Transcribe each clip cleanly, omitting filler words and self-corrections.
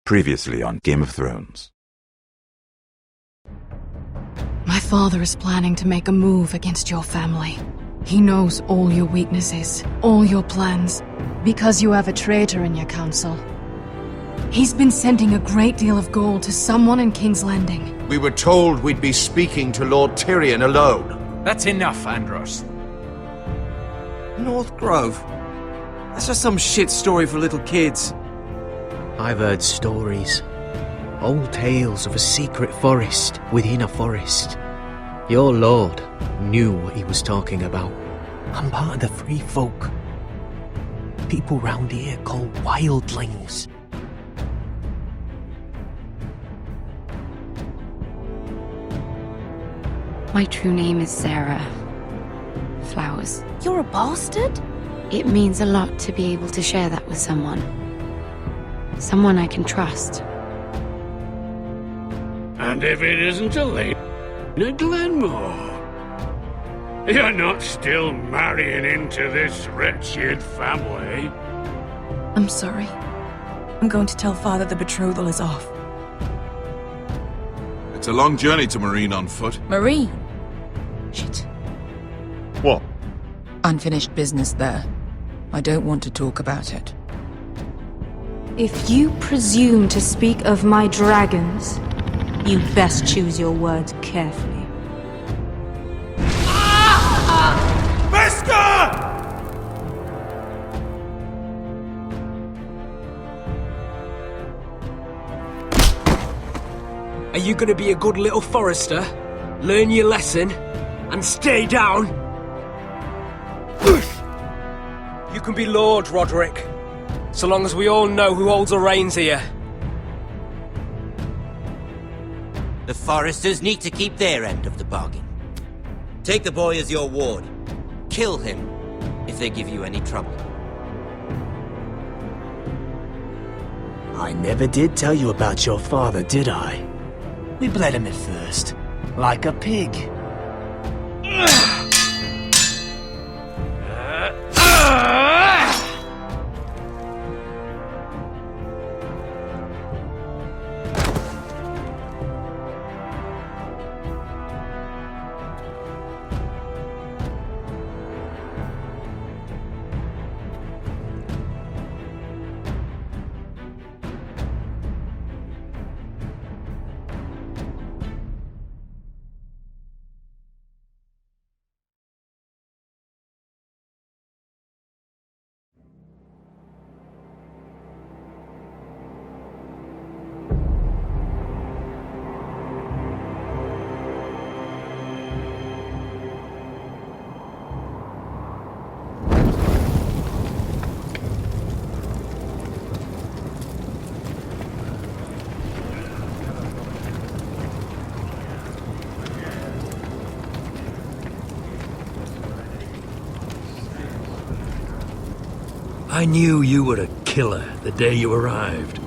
Previously on Game of Thrones. My father is planning to make a move against your family. He knows all your weaknesses, all your plans, because you have a traitor in your council. He's been sending a great deal of gold to someone in King's Landing. We were told we'd be speaking to Lord Tyrion alone. That's enough, Andros. North Grove? That's just some shit story for little kids. I've heard stories. Old tales of a secret forest within a forest. Your lord knew what he was talking about. I'm part of the free folk. People round here called wildlings. My true name is Sarah Flowers. You're a bastard? It means a lot to be able to share that with someone. Someone I can trust. And if it isn't Elena Glenmore, you're not still marrying into this wretched family. I'm sorry. I'm going to tell Father the betrothal is off. It's a long journey to Marine on foot. Marine? Shit. What? Unfinished business there. I don't want to talk about it. If you presume to speak of my dragons, you best choose your words carefully. Beskar! Are you gonna be a good little forester? Learn your lesson? And stay down? You can be Lord, Roderick. So long as we all know who holds the reins here. The Foresters need to keep their end of the bargain. Take the boy as your ward. Kill him if they give you any trouble. I never did tell you about your father, did I? We bled him at first, like a pig. I knew you were a killer the day you arrived.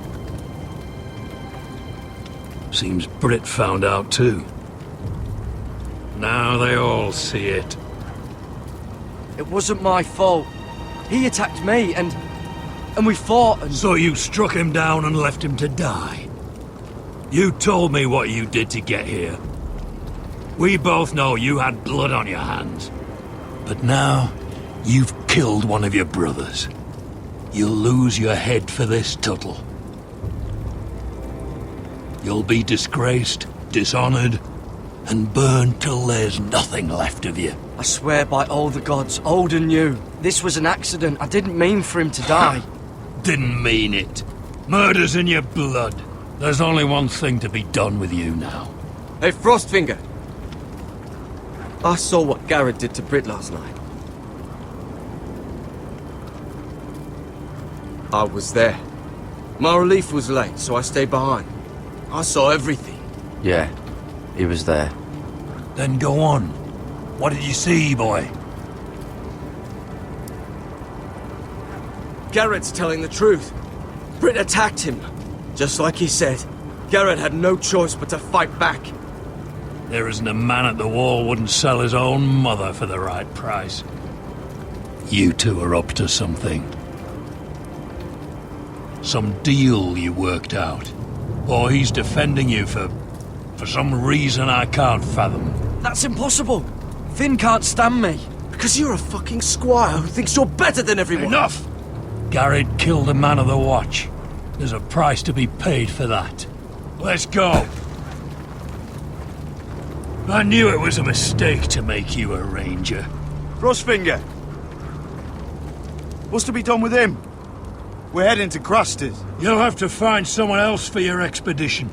Seems Britt found out too. Now they all see it. It wasn't my fault. He attacked me and we fought and... So you struck him down and left him to die. You told me what you did to get here. We both know you had blood on your hands. But now, you've killed one of your brothers. You'll lose your head for this, Tuttle. You'll be disgraced, dishonored, and burned till there's nothing left of you. I swear by all the gods, old and new, this was an accident. I didn't mean for him to die. Didn't mean it. Murder's in your blood. There's only one thing to be done with you now. Hey, Frostfinger. I saw what Garrett did to Britt last night. I was there. My relief was late, so I stayed behind. I saw everything. Yeah, he was there. Then go on. What did you see, boy? Garrett's telling the truth. Britt attacked him. Just like he said, Garrett had no choice but to fight back. There isn't a man at the wall wouldn't sell his own mother for the right price. You two are up to something. Some deal you worked out? Or he's defending you for some reason I can't fathom? That's impossible! Finn can't stand me. Because you're a fucking squire who thinks you're better than everyone. Enough! Garrett killed a man of the watch. There's a price to be paid for that. Let's go. I knew it was a mistake to make you a ranger. Frostfinger! What's to be done with him? We're heading to Craster's. You'll have to find someone else for your expedition.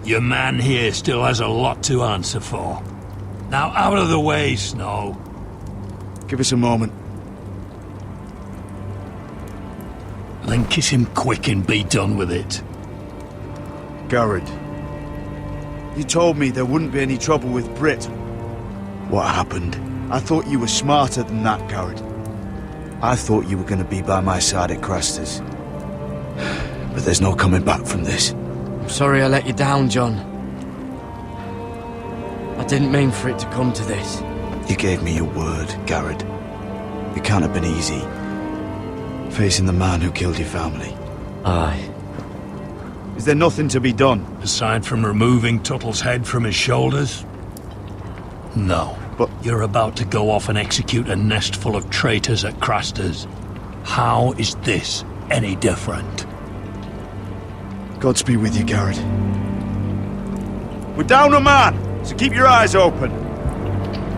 Your man here still has a lot to answer for. Now out of the way, Snow. Give us a moment. Then kiss him quick and be done with it. Garrett, you told me there wouldn't be any trouble with Brit. What happened? I thought you were smarter than that, Garrett. I thought you were going to be by my side at Craster's. But there's no coming back from this. I'm sorry I let you down, John. I didn't mean for it to come to this. You gave me your word, Garrett. It can't have been easy. Facing the man who killed your family. Aye. Is there nothing to be done? Aside from removing Tuttle's head from his shoulders? No. But you're about to go off and execute a nest full of traitors at Craster's. How is this any different? Godspeed with you, Garrett. We're down a man, so keep your eyes open.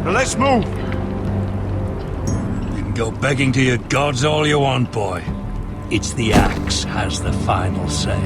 Now let's move. You can go begging to your gods all you want, boy. It's the axe has the final say.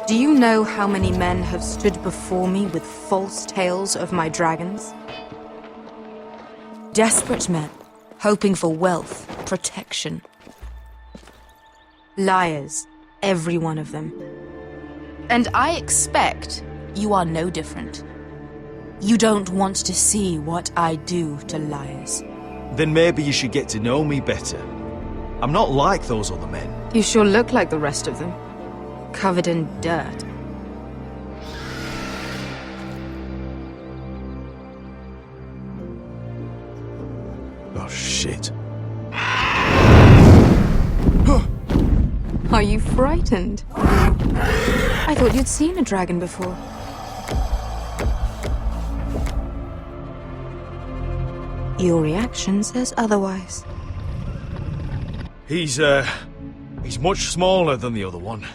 Do you know how many men have stood before me with false tales of my dragons? Desperate men, hoping for wealth, protection. Liars, every one of them. And I expect you are no different. You don't want to see what I do to liars. Then maybe you should get to know me better. I'm not like those other men. You sure look like the rest of them. Covered in dirt. Oh, shit. Are you frightened? I thought you'd seen a dragon before. Your reaction says otherwise. He's much smaller than the other one.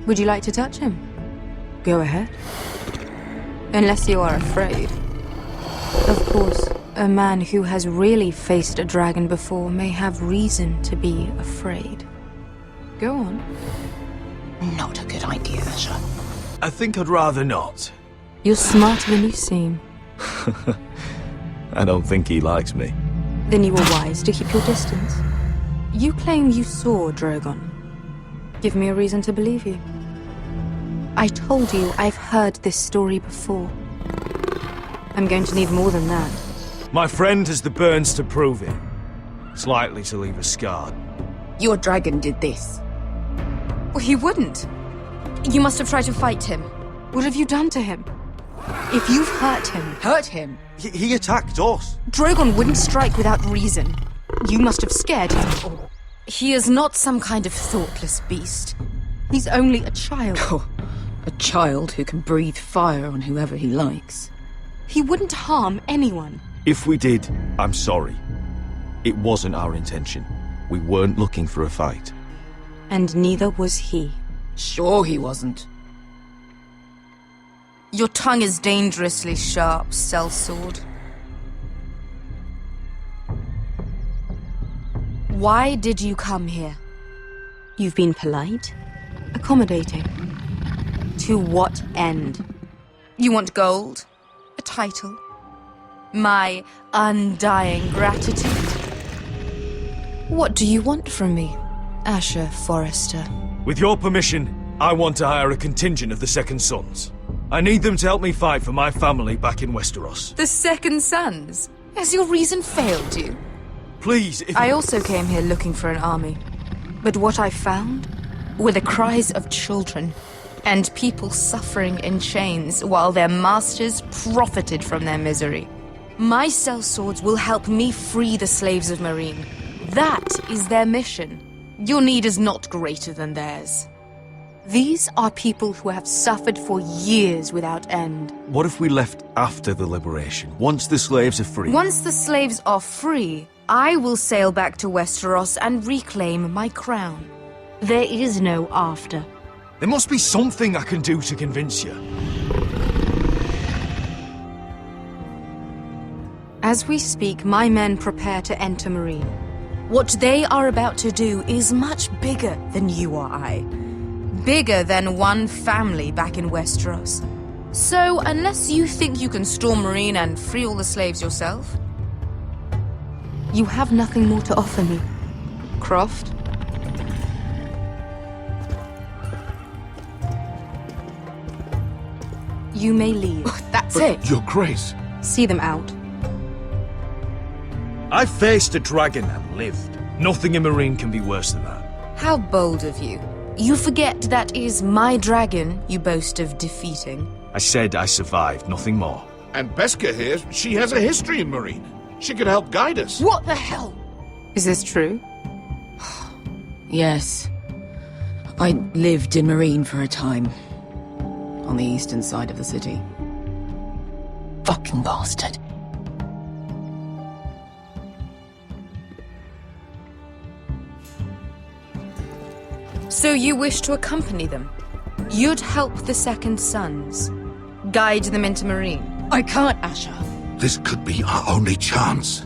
Would you like to touch him? Go ahead. Unless you are afraid. Of course, a man who has really faced a dragon before may have reason to be afraid. Go on. Not a good idea, Asher. I think I'd rather not. You're smarter than you seem. I don't think he likes me. Then you were wise to keep your distance. You claim you saw Drogon. Give me a reason to believe you. I told you I've heard this story before. I'm going to need more than that. My friend has the burns to prove it. It's likely to leave a scar. Your dragon did this. Well, he wouldn't. You must have tried to fight him. What have you done to him? If you've hurt him... Hurt him? He attacked us. Drogon wouldn't strike without reason. You must have scared him. Or he is not some kind of thoughtless beast. He's only a child. Oh, a child who can breathe fire on whoever he likes. He wouldn't harm anyone. If we did, I'm sorry. It wasn't our intention. We weren't looking for a fight. And neither was he. Sure he wasn't. Your tongue is dangerously sharp, sellsword. Why did you come here? You've been polite, accommodating. To what end? You want gold? A title? My undying gratitude? What do you want from me, Asher Forrester? With your permission, I want to hire a contingent of the Second Sons. I need them to help me fight for my family back in Westeros. The Second Sons? Has your reason failed you? Please, if... I also came here looking for an army. But what I found were the cries of children and people suffering in chains while their masters profited from their misery. My sellswords will help me free the slaves of Meereen. That is their mission. Your need is not greater than theirs. These are people who have suffered for years without end. What if we left after the liberation, once the slaves are free? Once the slaves are free, I will sail back to Westeros and reclaim my crown. There is no after. There must be something I can do to convince you. As we speak, my men prepare to enter Meereen. What they are about to do is much bigger than you or I. Bigger than one family back in Westeros. So, unless you think you can storm Meereen and free all the slaves yourself, you have nothing more to offer me, Croft. You may leave. That's it. Your Grace. See them out. I faced a dragon and lived. Nothing in Meereen can be worse than that. How bold of you. You forget that is my dragon you boast of defeating. I said I survived, nothing more. And Beskha here, she has a history in Meereen. She could help guide us. What the hell? Is this true? Yes. I lived in Meereen for a time. On the eastern side of the city. Fucking bastard. So you wish to accompany them? You'd help the Second Sons? Guide them into Meereen? I can't, Asher. This could be our only chance.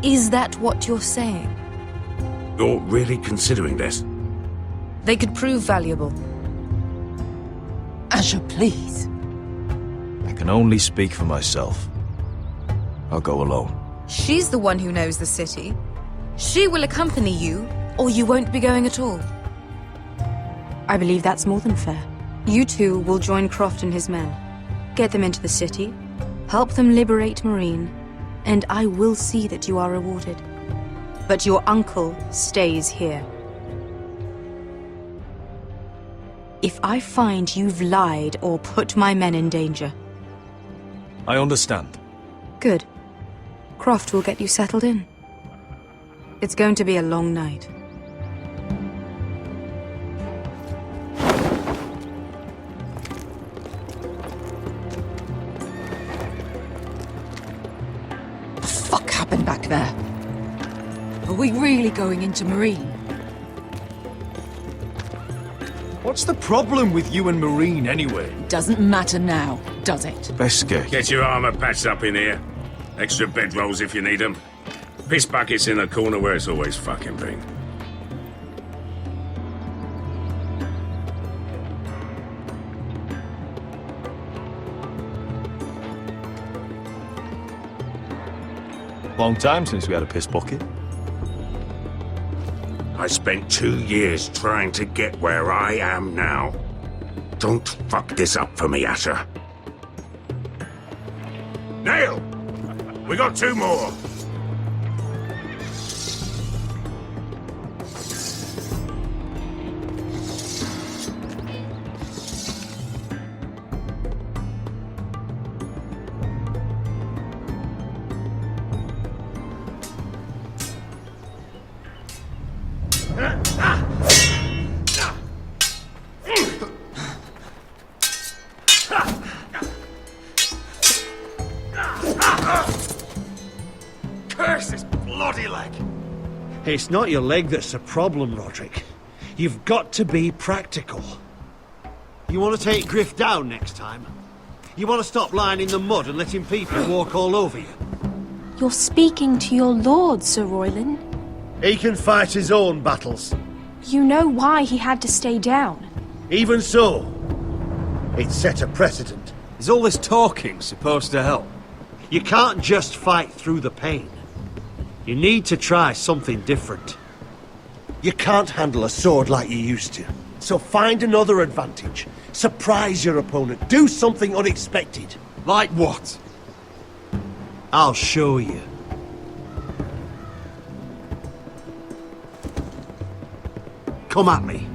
Is that what you're saying? You're really considering this? They could prove valuable. Asher, please. I can only speak for myself. I'll go alone. She's the one who knows the city. She will accompany you, or you won't be going at all. I believe that's more than fair. You two will join Croft and his men. Get them into the city, help them liberate Meereen, and I will see that you are rewarded. But your uncle stays here. If I find you've lied or put my men in danger... I understand. Good. Croft will get you settled in. It's going to be a long night. What the fuck happened back there? Are we really going into Meereen? What's the problem with you and Meereen, anyway? Doesn't matter now, does it? Beskha. Get your armor patched up in here. Extra bedrolls if you need them. Piss buckets in the corner where it's always fucking been. Long time since we had a piss bucket. I spent 2 years trying to get where I am now. Don't fuck this up for me, Asher. Nail! We got 2 more! Curse this bloody leg! It's not your leg that's the problem, Roderick. You've got to be practical. You want to take Griff down next time? You want to stop lying in the mud and letting people walk all over you? You're speaking to your lord, Sir Royland. He can fight his own battles. You know why he had to stay down. Even so, it set a precedent. Is all this talking supposed to help? You can't just fight through the pain. You need to try something different. You can't handle a sword like you used to. So find another advantage. Surprise your opponent. Do something unexpected. Like what? I'll show you. Come at me.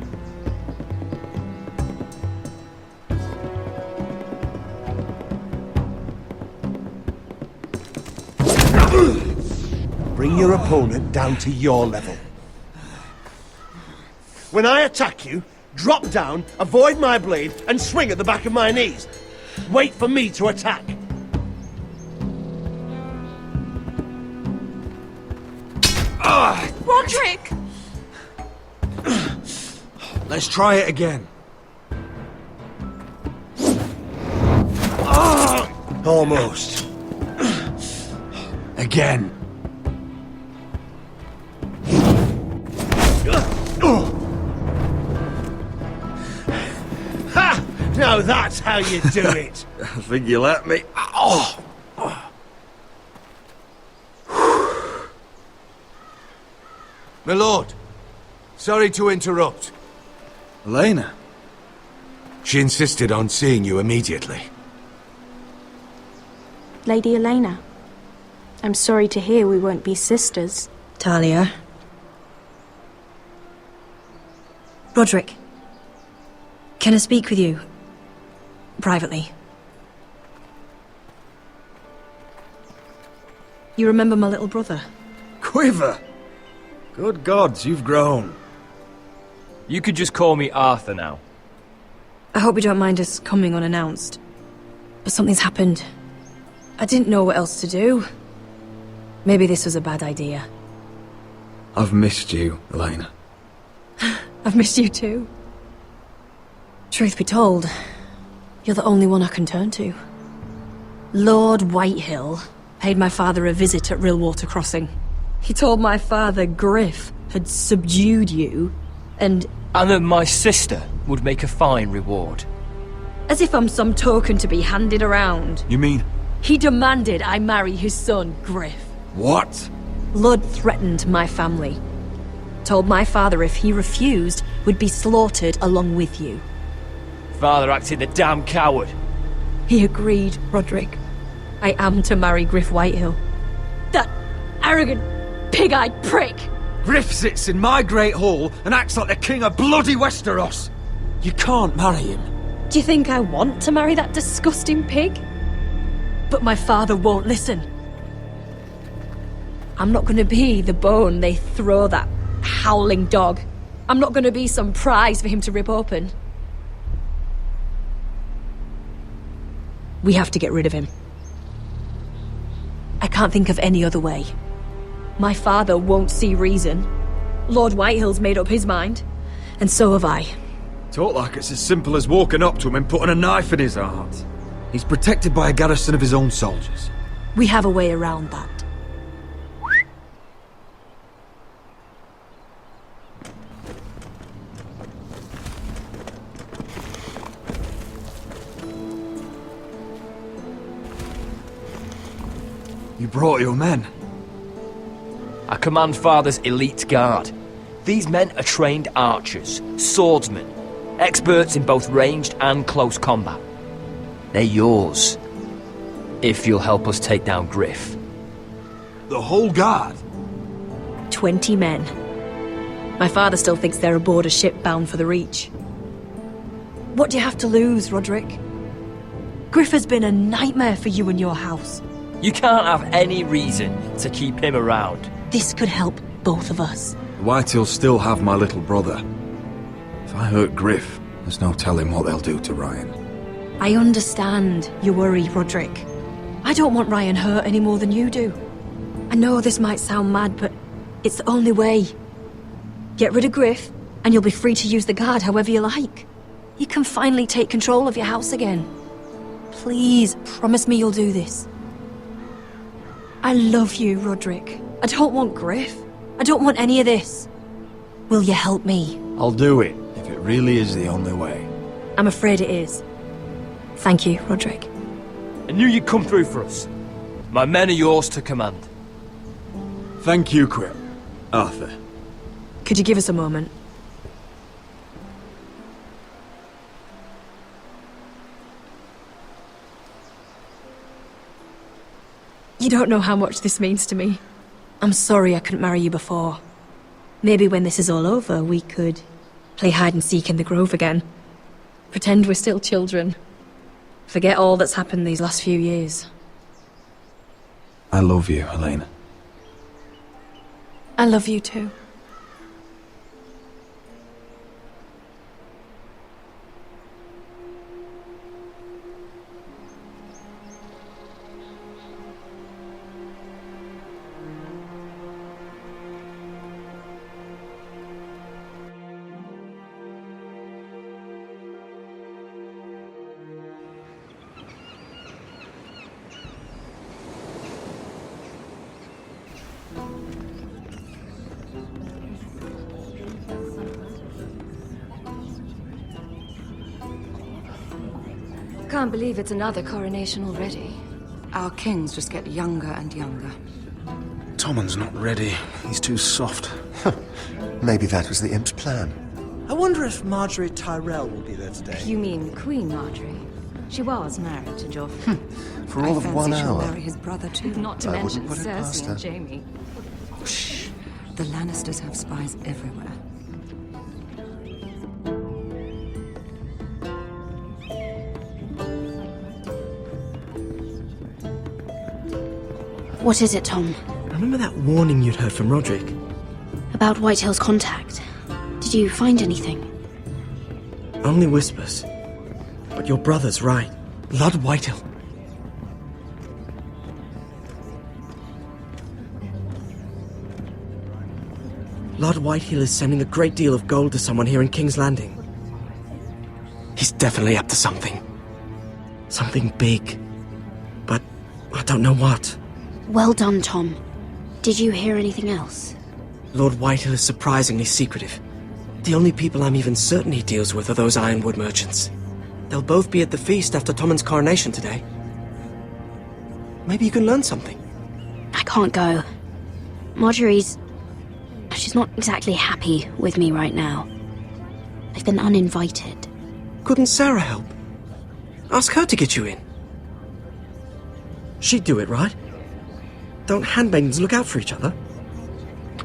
Bring your opponent down to your level. When I attack you, drop down, avoid my blade, and swing at the back of my knees. Wait for me to attack. Roderick! Let's try it again. Almost. Again. Ha! Now that's how you do it. I think you let me. Oh! My lord, sorry to interrupt. Elena. She insisted on seeing you immediately. Lady Elena, I'm sorry to hear we won't be sisters. Talia. Roderick. Can I speak with you? Privately. You remember my little brother? Quiver! Good gods, you've grown. You could just call me Arthur now. I hope you don't mind us coming unannounced. But something's happened. I didn't know what else to do. Maybe this was a bad idea. I've missed you, Elena. I've missed you too. Truth be told, you're the only one I can turn to. Lord Whitehill paid my father a visit at Rillwater Crossing. He told my father Griff had subdued you, and that my sister would make a fine reward. as if I'm some token to be handed around. You mean? He demanded I marry his son, Griff. What? Lud threatened my family. Told my father if he refused, would be slaughtered along with you. Father acted the damn coward. He agreed, Roderick. I am to marry Griff Whitehill. That arrogant, pig-eyed prick! Griff sits in my great hall and acts like the king of bloody Westeros. You can't marry him. Do you think I want to marry that disgusting pig? But my father won't listen. I'm not gonna be the bone they throw that howling dog. I'm not gonna be some prize for him to rip open. We have to get rid of him. I can't think of any other way. My father won't see reason. Lord Whitehill's made up his mind. And so have I. Talk like it's as simple as walking up to him and putting a knife in his heart. He's protected by a garrison of his own soldiers. We have a way around that. You brought your men. I command Father's elite guard. These men are trained archers, swordsmen, experts in both ranged and close combat. They're yours, if you'll help us take down Griff. The whole guard? 20 men. My father still thinks they're aboard a ship bound for the Reach. What do you have to lose, Roderick? Griff has been a nightmare for you and your house. You can't have any reason to keep him around. This could help both of us. The Whitehills still have my little brother. If I hurt Griff, there's no telling what they'll do to Ryan. I understand your worry, Roderick. I don't want Ryan hurt any more than you do. I know this might sound mad, but it's the only way. Get rid of Griff, and you'll be free to use the guard however you like. You can finally take control of your house again. Please, promise me you'll do this. I love you, Roderick. I don't want Griff. I don't want any of this. Will you help me? I'll do it, if it really is the only way. I'm afraid it is. Thank you, Roderick. I knew you'd come through for us. My men are yours to command. Thank you, Quip. Arthur. Could you give us a moment? You don't know how much this means to me. I'm sorry I couldn't marry you before. Maybe when this is all over, we could play hide and seek in the Grove again. Pretend we're still children. Forget all that's happened these last few years. I love you, Helena. I love you too. Can't believe it's another coronation already. Our kings just get younger and younger. Tommen's not ready. He's too soft. Maybe that was the imp's plan. I wonder if Marjorie Tyrell will be there today. You mean Queen Marjorie? She was married to Joffrey. For all of 1 I fancy she'll hour. marry his brother too. Not to I mention wouldn't put it past Cersei her. and Jaime. Shh. The Lannisters have spies everywhere. What is it, Tom? Remember that warning you'd heard from Roderick? About Whitehill's contact. Did you find anything? Only whispers. But your brother's right. Lord Whitehill. Lord Whitehill is sending a great deal of gold to someone here in King's Landing. He's definitely up to something. Something big. But I don't know what. Well done, Tom. Did you hear anything else? Lord Whitehill is surprisingly secretive. The only people I'm even certain he deals with are those Ironwood merchants. They'll both be at the feast after Tommen's coronation today. Maybe you can learn something. I can't go. Marjorie's... she's not exactly happy with me right now. I've been uninvited. Couldn't Sarah help? Ask her to get you in. She'd do it, right? Don't handmaidens look out for each other?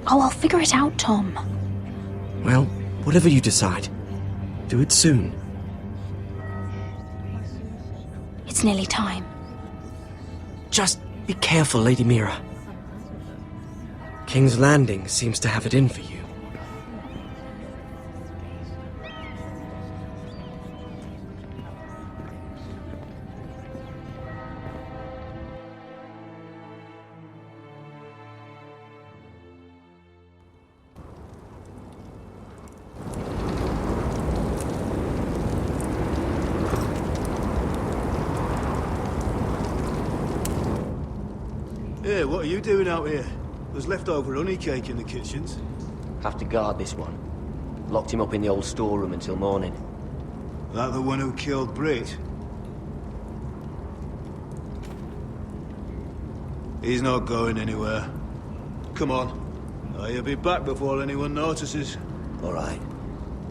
Oh, I'll figure it out, Tom. Well, whatever you decide, do it soon. It's nearly time. Just be careful, Lady Mira. King's Landing seems to have it in for you. Hey, what are you doing out here? There's leftover honey cake in the kitchens. Have to guard this one. Locked him up in the old storeroom until morning. That the one who killed Brit? He's not going anywhere. Come on, Oh, you'll be back before anyone notices. All right.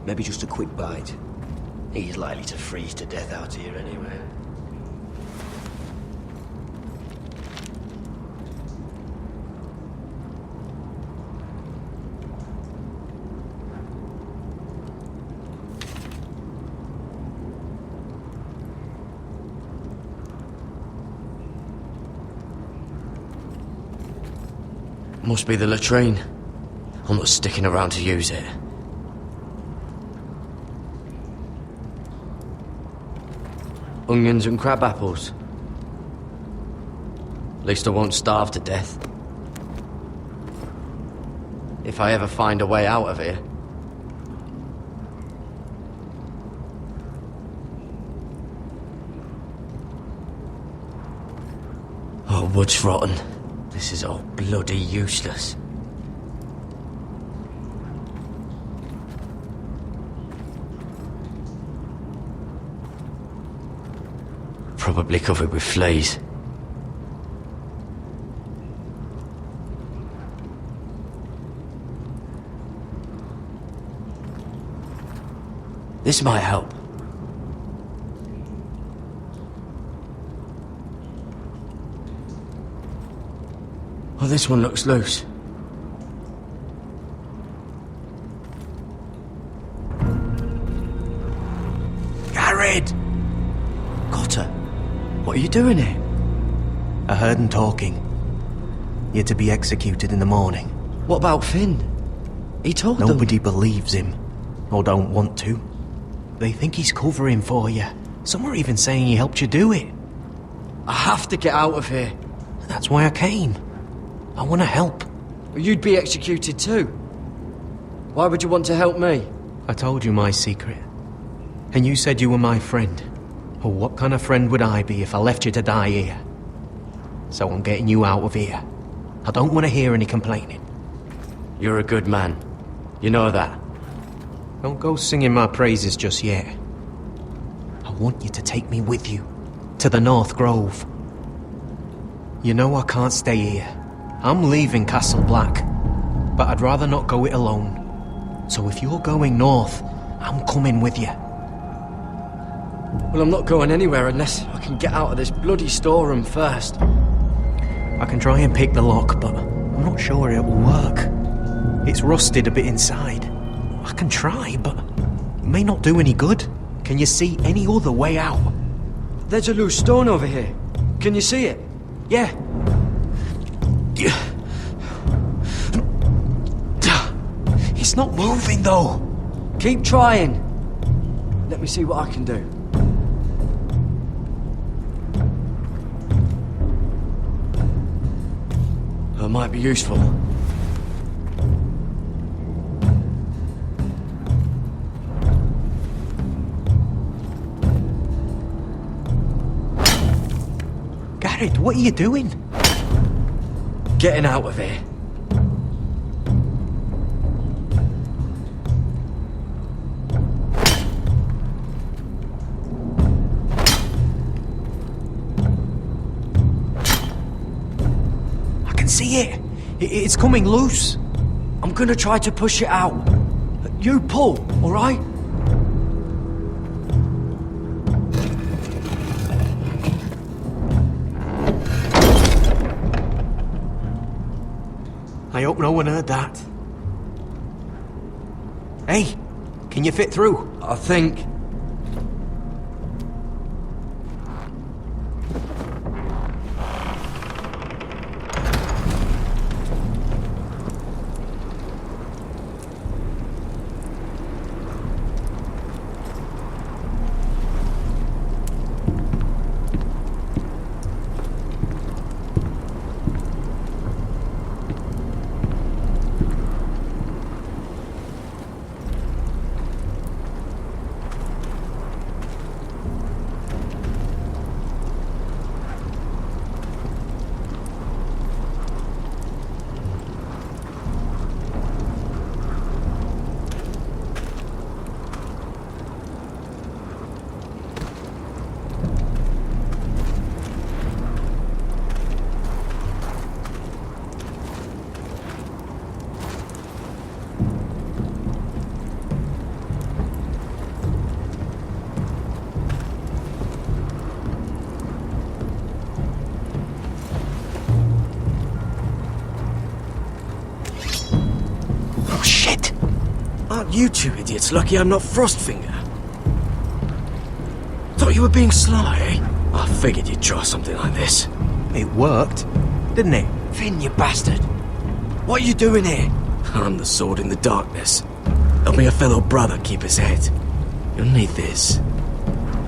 Maybe just a quick bite. He's likely to freeze to death out here anyway. Must be the latrine. I'm not sticking around to use it. Onions and crab apples. At least I won't starve to death. If I ever find a way out of here. Oh, wood's rotten. This is all bloody useless. Probably covered with fleas. This might help. Oh, this one looks loose. Garrett! Cotter, what are you doing here? I heard him talking. You're to be executed in the morning. What about Finn? He told them. Nobody believes him, or don't want to. They think he's covering for you. Some are even saying he helped you do it. I have to get out of here. That's why I came. I want to help. You'd be executed too. Why would you want to help me? I told you my secret. And you said you were my friend. Well, what kind of friend would I be if I left you to die here? So I'm getting you out of here. I don't want to hear any complaining. You're a good man. You know that. Don't go singing my praises just yet. I want you to take me with you. To the North Grove. You know I can't stay here. I'm leaving Castle Black. But I'd rather not go it alone. So if you're going north, I'm coming with you. Well, I'm not going anywhere unless I can get out of this bloody storeroom first. I can try and pick the lock, but I'm not sure it will work. It's rusted a bit inside. I can try, but it may not do any good. Can you see any other way out? There's a loose stone over here. Can you see it? Yeah. It's not moving, though. Keep trying. Let me see what I can do. That might be useful. Garrett, what are you doing? Getting out of here. I can see it. It's coming loose. I'm gonna try to push it out. You pull, all right? I hope no one heard that. Hey, can you fit through? I think. Aren't you two idiots lucky I'm not Frostfinger? Thought you were being sly, eh? I figured you'd try something like this. It worked, didn't it? Finn, you bastard! What are you doing here? I'm the sword in the darkness. Help me a fellow brother keep his head. You'll need this.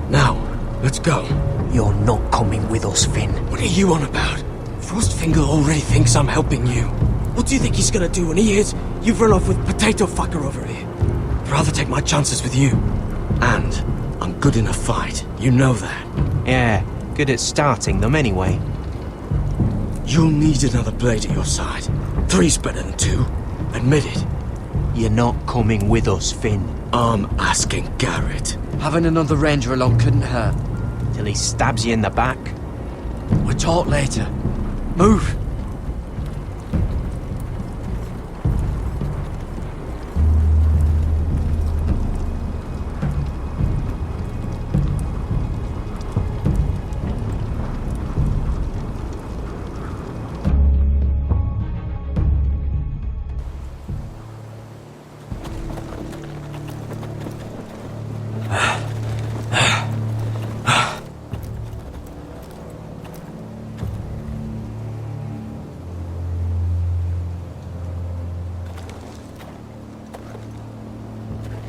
Now, let's go. You're not coming with us, Finn. What are you on about? Frostfinger already thinks I'm helping you. What do you think he's gonna do when he hears you've run off with Potato Fucker over here? I'd rather take my chances with you. And I'm good in a fight. You know that. Yeah, good at starting them anyway. You'll need another blade at your side. 3's better than 2. Admit it. You're not coming with us, Finn. I'm asking Garrett. Having another ranger along couldn't hurt. Till he stabs you in the back. We'll talk later. Move!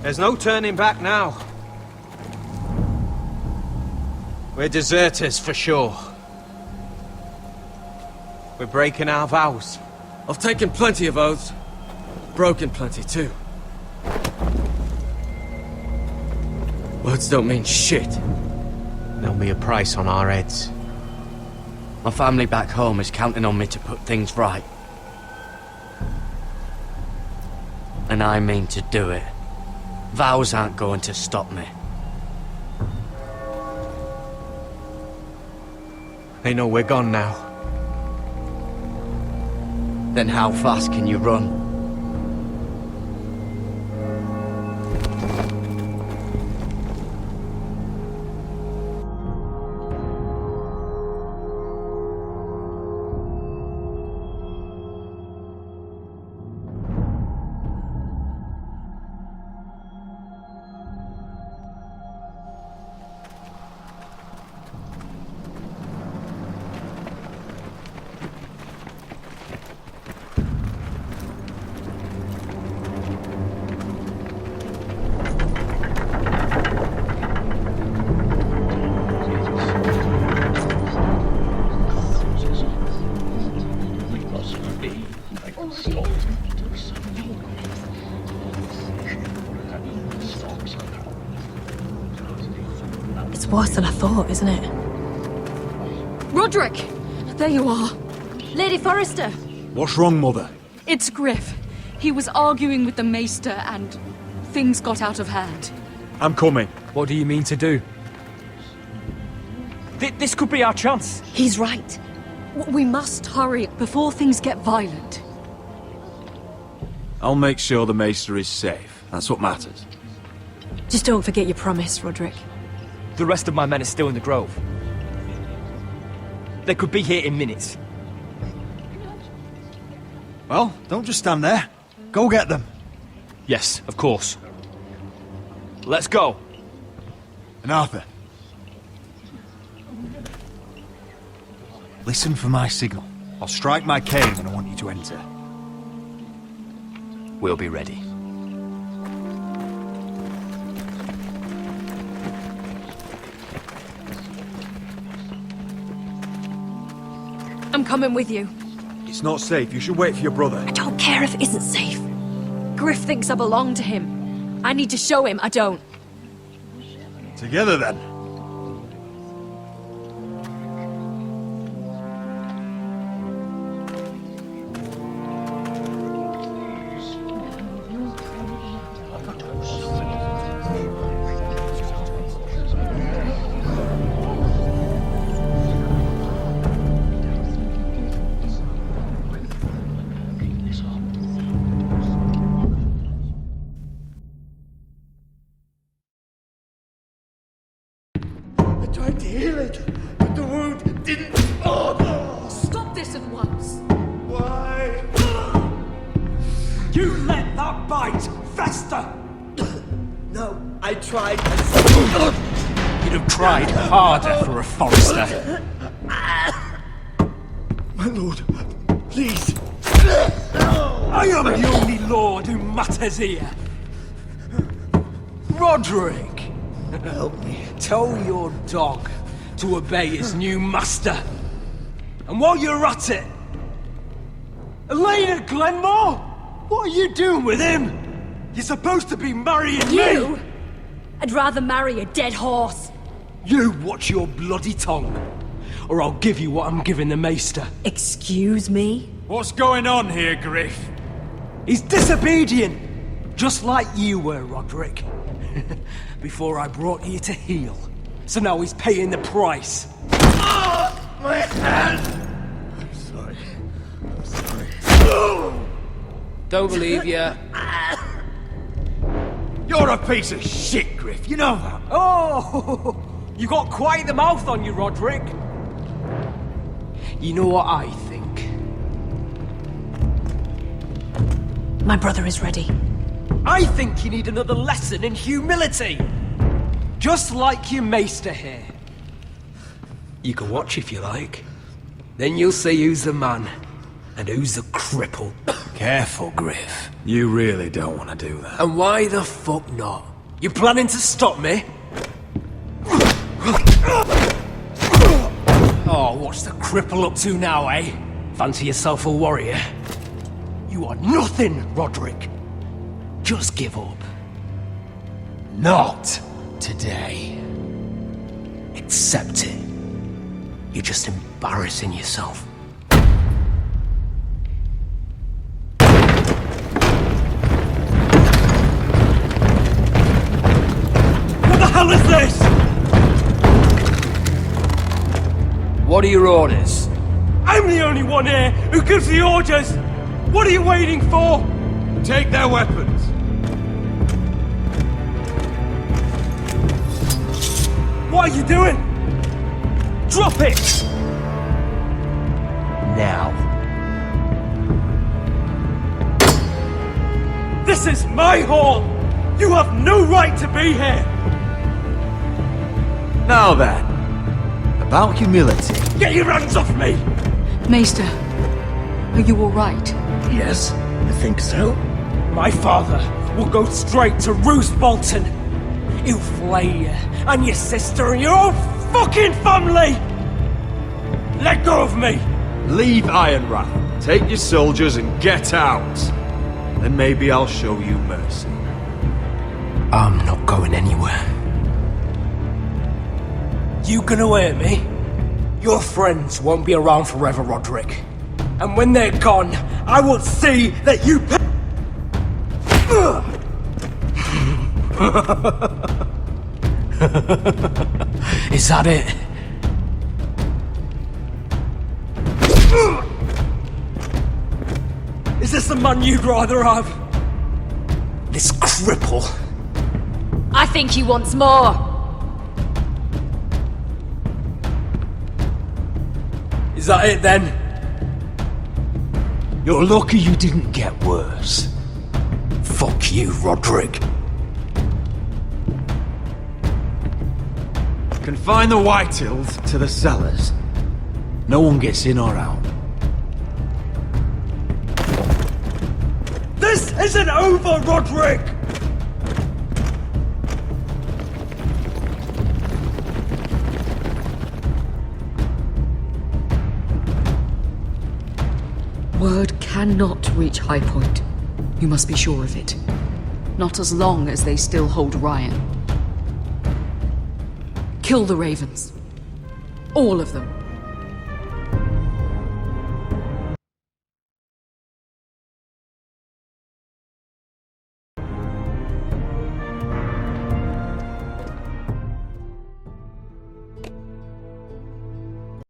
There's no turning back now. We're deserters for sure. We're breaking our vows. I've taken plenty of oaths. Broken plenty too. Words don't mean shit. There'll be a price on our heads. My family back home is counting on me to put things right. And I mean to do it. Vows aren't going to stop me. They know we're gone now. Then how fast can you run? It's worse than I thought, isn't it? Roderick! There you are. Lady Forrester! What's wrong, Mother? It's Griff. He was arguing with the Maester and things got out of hand. I'm coming. What do you mean to do? This could be our chance. He's right. We must hurry before things get violent. I'll make sure the Maester is safe. That's what matters. Just don't forget your promise, Roderick. The rest of my men are still in the grove. They could be here in minutes. Well, don't just stand there. Go get them. Yes, of course. Let's go. And Arthur. Listen for my signal. I'll strike my cane when I want you to enter. We'll be ready. I'm coming with you. It's not safe. You should wait for your brother. I don't care if it isn't safe. Griff thinks I belong to him. I need to show him I don't. Together then. Tried to heal it, but the wound didn't. Oh! Stop this at once! Why? You let that bite fester! No, I tried. You'd have tried harder for a Forrester. My lord, please. I am the only lord who matters here. Roderick! Help me. Tell your dog to obey his new master. And while you're at it, Elena Glenmore? What are you doing with him? You're supposed to be marrying You? me! I'd rather marry a dead horse. You watch your bloody tongue, or I'll give you what I'm giving the Maester. Excuse me? What's going on here, Griff? He's disobedient, just like you were, Roderick. Before I brought you to heel. So now he's paying the price. My hand! I'm sorry. I'm sorry. Don't believe ya. You're a piece of shit, Griff. You know that. Oh, you got quite the mouth on you, Roderick. You know what I think? My brother is ready. I think you need another lesson in humility. Just like your maester here. You can watch if you like. Then you'll see who's the man and who's the cripple. Careful, Griff. You really don't want to do that. And why the fuck not? You planning to stop me? Oh, what's the cripple up to now, eh? Fancy yourself a warrior? You are nothing, Roderick. Just give up. Not today. Accept it. You're just embarrassing yourself. What the hell is this? What are your orders? I'm the only one here who gives the orders! What are you waiting for? Take their weapons. What are you doing? Drop it! Now. This is my hall! You have no right to be here! Now then, about humility. Get your hands off me! Maester, are you alright? Yes, I think so. My father will go straight to Roose Bolton. He'll flay you, and your sister, and your whole fucking family! Let go of me! Leave Ironrath. Take your soldiers and get out. Then maybe I'll show you mercy. I'm not going anywhere. You gonna hear me? Your friends won't be around forever, Roderick. And when they're gone, I will see that you pay. Is that it? Is this the man you'd rather have? This cripple? I think he wants more. Is that it then? You're lucky you didn't get worse. Fuck you, Roderick. Confine the Whitehills to the cellars. No one gets in or out. This isn't over, Roderick! Word cannot reach High Point. You must be sure of it. Not as long as they still hold Ryan. Kill the Ravens. All of them.